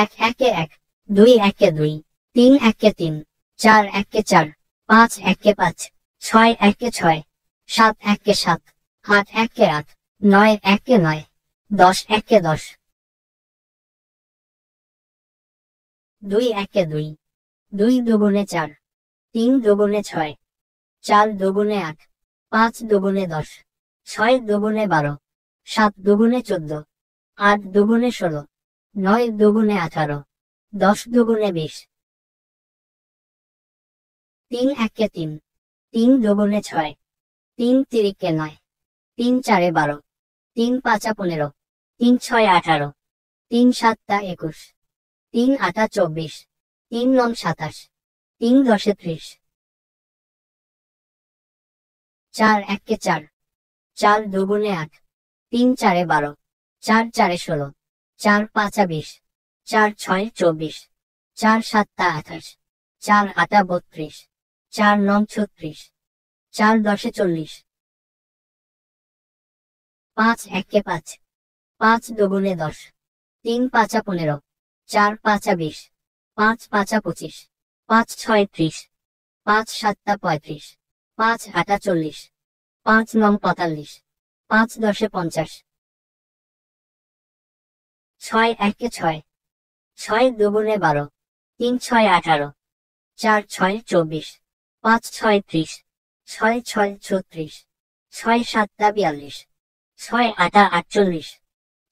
এক একে এক, দুই একে দুই, তিন একে তিন, চার একে চার, পাঁচ একে পাঁচ, ছয় একে ছয়, সাত একে সাত, আট একে আট, নয় একে নয়, দশ একে দশ। দুই একে দুই, দুই দুগুণে চার, তিন দুগুণে ছয়, চার দুগুণে আট, পাঁচ দুগুণে 10, ছয় দুগুণে 12, সাত দুগুণে 14, আট দুগুণে 16, নয় দুগুণে 18, 10 দুগুণে 20। তিন একে তিন, তিন দুগুণে 6, তিন তিরিকে 9, তিন চারে 12, তিন পাঁচা 15, তিন ছয় 18, তিন সাতটা 21, তিন আটা 24, তিন নং 27, তিন দশে 30। চার একে চার, চার দুগুণে 8, তিন চারে 12, চার চারে 16, চার পাঁচা 20, চার ছয় 24, চার সাতটা 28, চার আটা 32, চার নং 36, চার দশে 40। পাঁচ একে 5, পাঁচ দুগুণে 10, তিন পাঁচা 15, চার পাঁচা 20, পাঁচ পাঁচা 25, পাঁচ ছয় 30, পাঁচ সাতটা 35, পাঁচ আটা 40, পাঁচ নং 45, পাঁচ দশে 50। ছয় একে 6, ছয় দুগুণে 12, তিন ছয় 18, চার ছয় 24, পাঁচ ছয় 30, ছয় ছয় 36, ছয় সাতটা 42, ছয় আটা 48,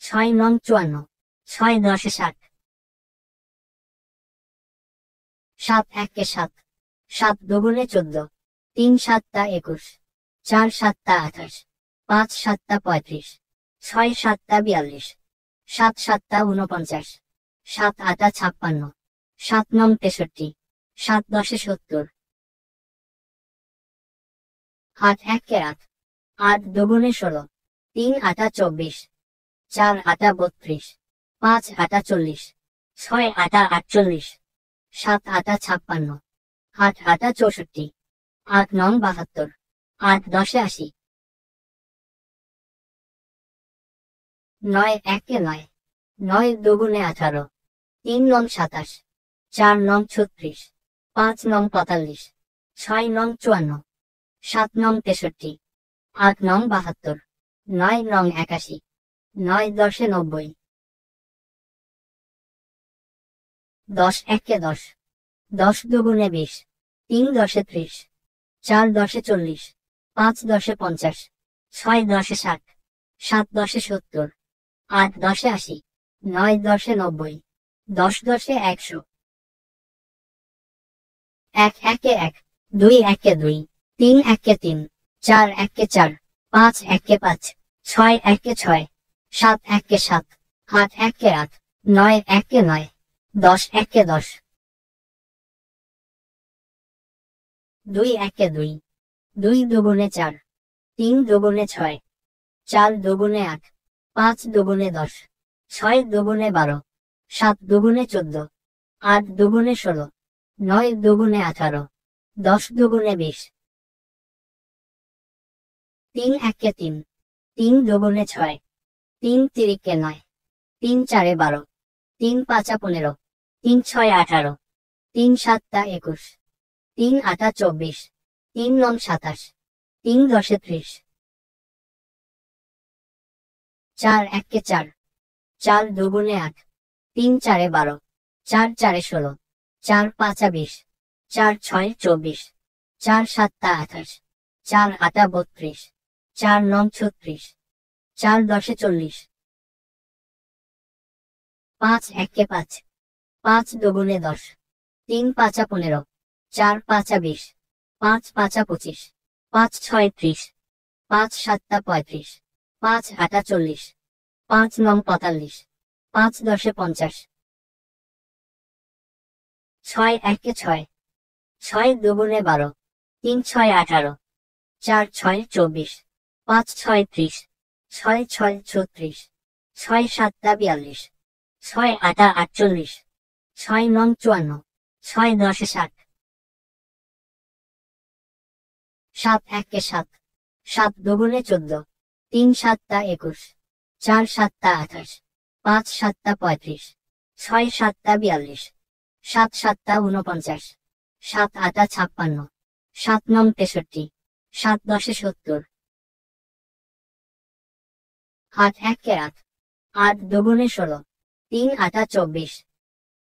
ছয় নং 54, ছয় দশে 60। সাত একে 7, সাত দুগুণে 14, তিন সাতটা 21, চার সাতটা 28, পাঁচ সাতটা 35, ছয় সাতটা 42, সাত সাতটা 49, সাত আটা 56, সাত নং 63, সাত দশে 70। আট একে 8, আট দুগুণে 16, তিন আটা 24, চার আটা 32, পাঁচ আটা 40, ছয় আটা 48, সাত আটা 56, আট আটা 64, আট নং 72, আট দশে 80। নয় একে 9, নয় দুগুণে 18, তিন নং 27, চার নং 36, পাঁচ নং 45, ছয় নং 54, সাত নং 63, আট নং 72, নয় নং 81, নয় দশে 90। দশ একে 10, দশ দুগুণে 20, তিন দশে 30, চার দশে 40, পাঁচ দশে 50, ছয় দশে 60, সাত দশে 70, আট দশে 80, নয় দশে 90, দশ দশে 100। এক একে 1, দুই একে 2, তিন একে 3, চার একে 4, পাঁচ একে 5, ছয় একে 6, সাত একে 7, আট একে 8, নয় একে 9, দশ একে 10। দুই একে 2, দুই দুগুণে 4, তিন দুগুণে 6, চার দুগুণে 8, পাঁচ দুগুণে 10, ছয় দুগুণে 12, সাত দুগুণে 14, আট দুগুণে 16, নয় দুগুণে 18, দশ দুগুণে 20। তিন একে 3, তিন দুগুণে 6, তিন তিরিকে 9, তিন চারে 12, তিন পাঁচা 15, তিন ছয় 18, তিন সাতটা 21, তিন আটা 24, তিন নং 27, তিন দশে 30। চার একে 4, চার দুগুণে 8, তিন চারে 12, চার চারে 16, চার পাঁচা 20, চার ছয় 24, চার সাতটা 28, চার আটা 32, চার নং 36, চার দশে 40। পাঁচ একে 5, পাঁচ দুগুণে 10, তিন পাঁচা 15, চার পাঁচা 20, পাঁচ পাঁচা 25, পাঁচ ছয় 30, পাঁচ সাতটা 35, পাঁচ আটা 40, পাঁচ নং 45, পাঁচ দশে 50। ছয় একে 6, ছয় দুগুণে 12, তিন ছয় 18, চার ছয় 24, পাঁচ ছয় 30, ছয় ছয় 36, ছয় সাতটা 42, ছয় আটা 48, ছয় নং 54, ছয় দশে 60। সাত একে 7, সাত দুগুণে 14, তিন সাতটা 21, চার সাতটা 28, পাঁচ সাতটা 35, ছয় সাতটা 42, সাত সাতটা 49, সাত আটা 56, সাত নং 63, সাত দশে 70, আট একে আট, আট দুগুণে 16, তিন আটা 24,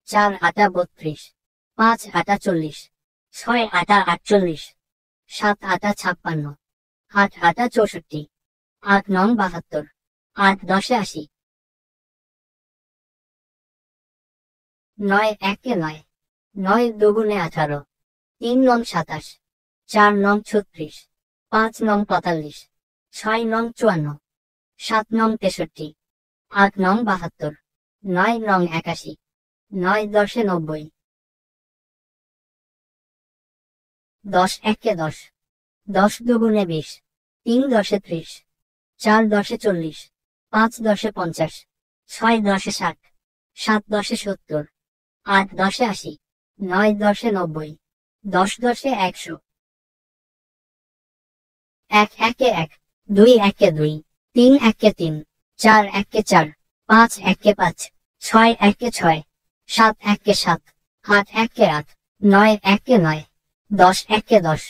চার আটা 32, পাঁচ আটা 40, ছয় আটা 48, সাত আটা 56, আট আটা 64, আট নং 72, আট দশে 80, নয় একে নয়, নয় দুগুণে 18, তিন নং 27, চার নং 36, পাঁচ নং 45, ছয় নং 54, সাত নং 63, আট নং 72, নয় নং 81, নয় দশে 90, দশ একে 10, দশ দুগুণে 20, তিন দশে 30, চার দশে 40, পাঁচ দশে 50, ছয় দশে 60, সাত দশে 70, আট দশে 80, নয় দশে 90, দশ দশে 100, এক একে 1, দুই একে 2, তিন একে 3, চার একে 4, পাঁচ একে 5, ছয় একে 6, সাত একে 7, আট একে 8, নয় একে 9, দশ একে 10,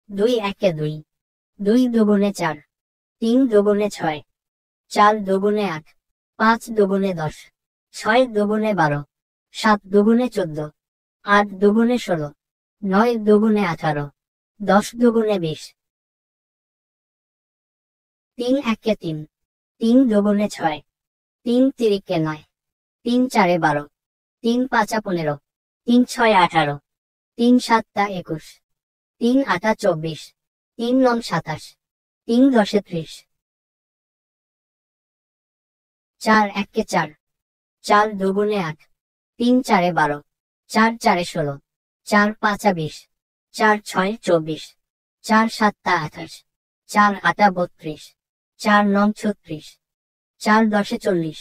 দুই একে 2, দুই দুগুণে 4, তিন দুগুণে 6, চার দুগুণে 8, পাঁচ দুগুণে 10, ছয় দুগুণে 12, সাত দুগুণে 14, আট দুগুণে 16, নয় দুগুণে 18, দশ দুগুণে 20, তিন একে 3, তিন দুগুণে 6, তিন তিরিকে 9, তিন চারে 12, তিন পাঁচা 15, তিন ছয় 18, তিন সাতটা 21, তিন আটা 24, তিন নং 27, তিন দশে 30, চার একে 4, চার দুগুণে 8, তিন চারে 12, চার চারে 16, চার পাঁচা 20, চার ছয় 24, চার সাতটা 28, চার আটা 32, চার নং 36, চার দশে 40,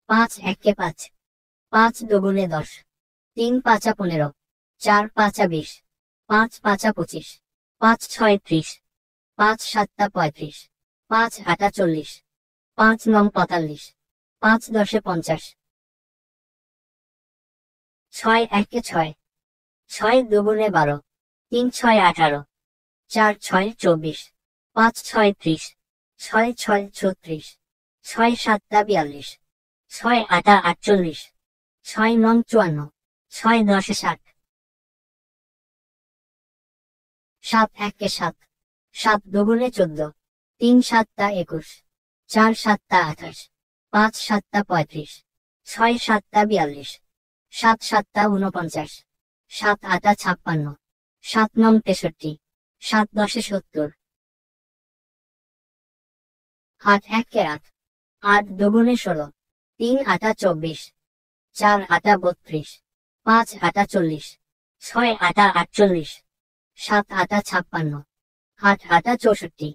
পাঁচ একে 5, পাঁচ দুগুণে 10, তিন পাঁচা 15, চার পাঁচা 20, পাঁচ পাঁচা 25, পাঁচ ছয় 30, পাঁচ সাতটা 35, পাঁচ আটা 40, পাঁচ নং 45, পাঁচ দশে 50, ছয় একে 6, ছয় দুগুণে 12, তিন ছয় 18, চার ছয় 24, পাঁচ ছয় 30, ছয় ছয় 36, ছয় সাতটা 42, ছয় আটা 48, ছয় নং 54, ছয় দশে 60, সাত একে 7, সাত দুগুণে 14, তিন সাতটা 21, চার সাতটা 28, পাঁচ সাতটা 35, ছয় সাতটা 42, সাত সাতটা 49, সাত আটা 56, সাত নং 63, সাত দশে 70, আট একে 8, আট দুগুণে 16, তিন আটা 24, চার আটা 32, পাঁচ আটা 40, ছয় আটা 48, সাত আটা 56, আট আটা 64,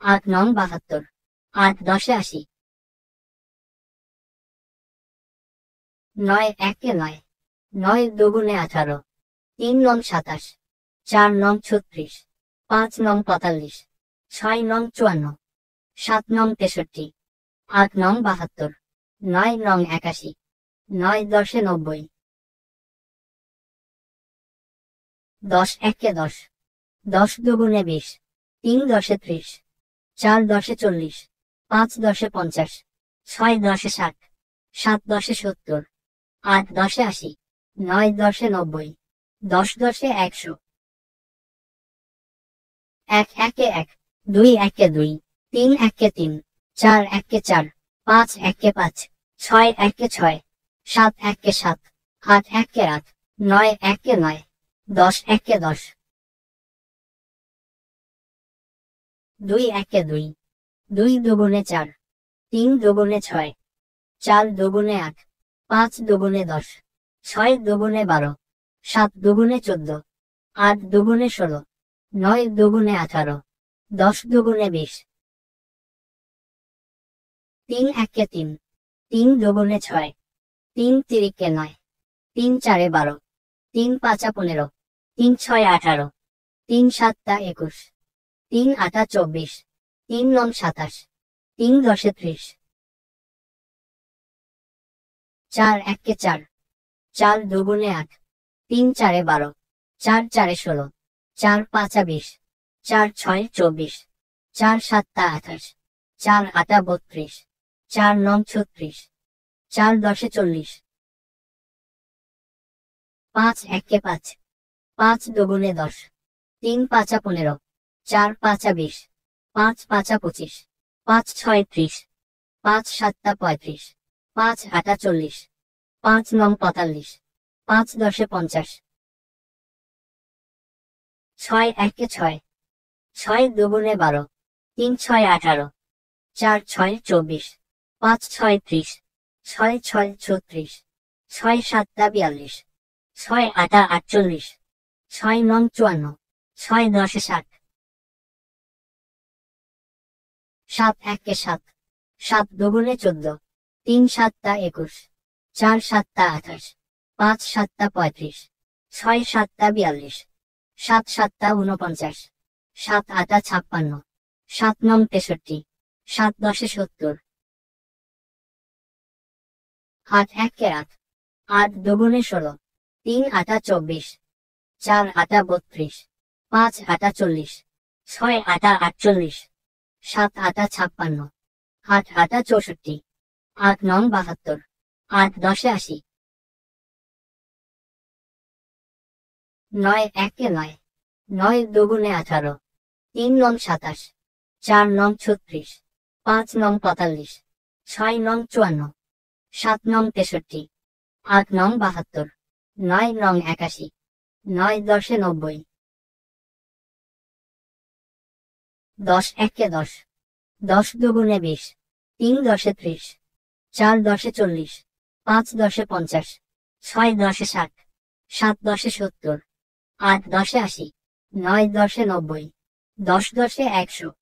আট নং 72, আট দশে 80, নয় একে 9, নয় দুগুণে 18, তিন নং 27, চার নং 36, পাঁচ নং 45, ছয় নং 54, সাত নং 63, আট নং 72, নয় নং 81, নয় দশে 90, দশ একে 10, দশ দুগুণে 20, তিন দশে 30, চার দশে 40, পাঁচ দশে 50, ছয় দশে 60, সাত দশে 70, আট দশে 80, নয় দশে 90, দশ দশে 100, এক একে 1, দুই একে 2, তিন একে 3, চার একে 4, পাঁচ একে 5, ছয় একে 6, সাত একে 7, আট একে 8, নয় একে 9, দশ একে 10, দুই একে 2, দুই দুগুণে 4, তিন দুগুণে 6, চার দুগুণে 8, পাঁচ দুগুণে 10, ছয় দুগুণে 12, সাত দুগুণে 14, আট দুগুণে 16, নয় দুগুণে 18, দশ দুগুণে 20, তিন একে 3, তিন দুগুণে 6, তিন তিরিকে 9, তিন চারে 12, তিন পাঁচা 15, তিন ছয় 18, তিন সাতটা 21, তিন আটা 24, তিন নং 27, তিন দশে 30, 4 একে 4, 4 দুগুণে 8, 3 চারে 12, 4 চারে 16, 4 পাঁচা 20, 4 ছয় 24, 4 সাতটা 28, 4 আটা 32, 4 নং 36, 4 দশে 40, 5 একে 5, 5 দুগুণে 10, 3 পাঁচা 15, 4 পাঁচা 20, 5 পাঁচা 25, 5 ছয় 30, 5 সাতটা 35, 5 আটা 40, 5 নং 45, 5 দশে 50, 6 একে 6, 6 দুগুণে 12, 3 ছয় 18, 4 ছয় 24, 5 ছয় 30, 6 ছয় 36, 6 সাতটা 42, 6 আটা 48, 6 নং 54, 6 দশে 60, 7 একে 7, 7 দুগুণে 14, 3 সাতটা 21, 4 সাতটা 28, 5 সাতটা 35, 6 সাতটা 42, 7 সাতটা 49, 7 আটা 56, 7 নং 63, 7 দশে 70, 8 একে 8, 8 দুগুণে 16, 3 আটা 24, 4 আটা 32, 5 আটা 40, 6 আটা 48, 7 আটা 56, 8 আটা 64, 8 নং 72, 8 দশে 80, 9 একে 9, 9 দুগুণে 18, 3 নং 27, 4 নং 36, 5 নং 45, 6 নং 54, 7 নং 63, 8 নং 72, 9 নং 81, 9 দশে 90, 10 একে 10, 10 দুগুণে 20, 3 দশে 30, 4 দশে 40, 5 দশে 50, 6 দশে 60, 7 দশে 70, 8 দশে 80, 9 দশে 90, 10 দশে 100।